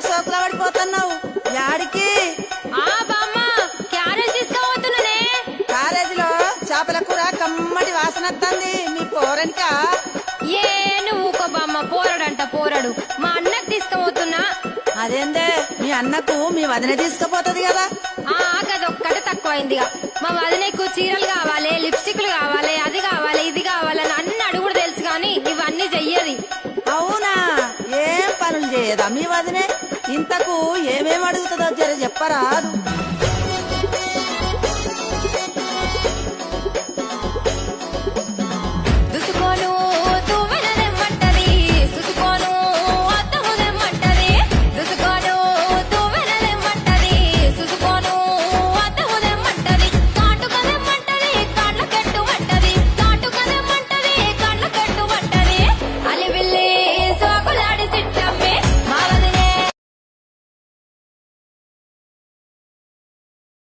సోకులా పడిపోతున్నావు యాడికి? బామ్మ క్యారేజ్ తీసుకోబోతున్నానే. కాలేజీలో చేపల కూర కమ్మటి వాసన వస్తుంది. మీ పోరనికా? ఏ నువ్వు బామ్మ, పోరడంట పోరడు. మా అన్నకు తీసుకుపోతున్నా. అదేందే మీ అన్నకు మీ వదిన తీసుకుపోతుంది కదా? గదొక్కటే తక్కువైందిగా. మా వదినకు చీరలు కావాలి, లిప్స్టిక్లు కావాలి, అది కావాలి, ఇది కావాలని అన్ని అడుగుడు తెలుసు గాని ఇవన్నీ చెయ్యది. అవునా? ఏం పనులు చేయదా మీ వదినే? ఇంతకు ఏమేం అడుగుతుందో జర చెప్పరాదు.